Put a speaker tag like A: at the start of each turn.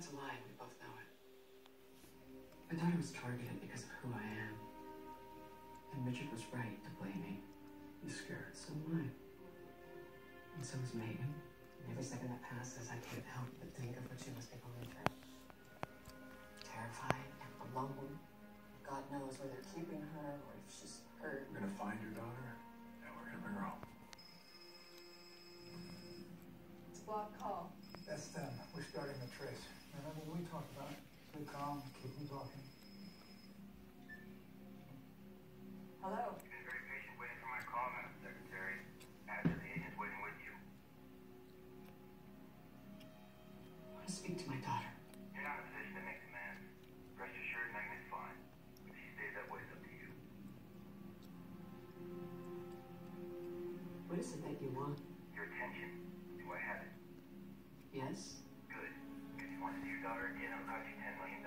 A: That's a lie. We both know it. My daughter was targeted because of who I am. And Richard was right to blame me. He's scared. So am I. And so is Megan. And every second that passes, I can't help but think of what she must be going through. Terrified and alone. God knows where they're keeping her or if she's hurt.
B: We're gonna find your daughter, and we're gonna bring her home.
C: It's a block call.
D: That's them. We're starting the trace. Remember what we talked about? Stay calm, keep them talking.
C: Hello?
E: You've been very patient waiting for my call, Madam Secretary. After the agent's waiting with you.
A: I want to speak to my daughter.
E: You're not in a position to make demands. Rest assured, Megan is fine. If she stays that way, it's up to you.
A: What is it that you want?
E: Your attention. Do I have it?
A: Yes?
E: Good. If you want to see your daughter again, I'll cost you $10 million.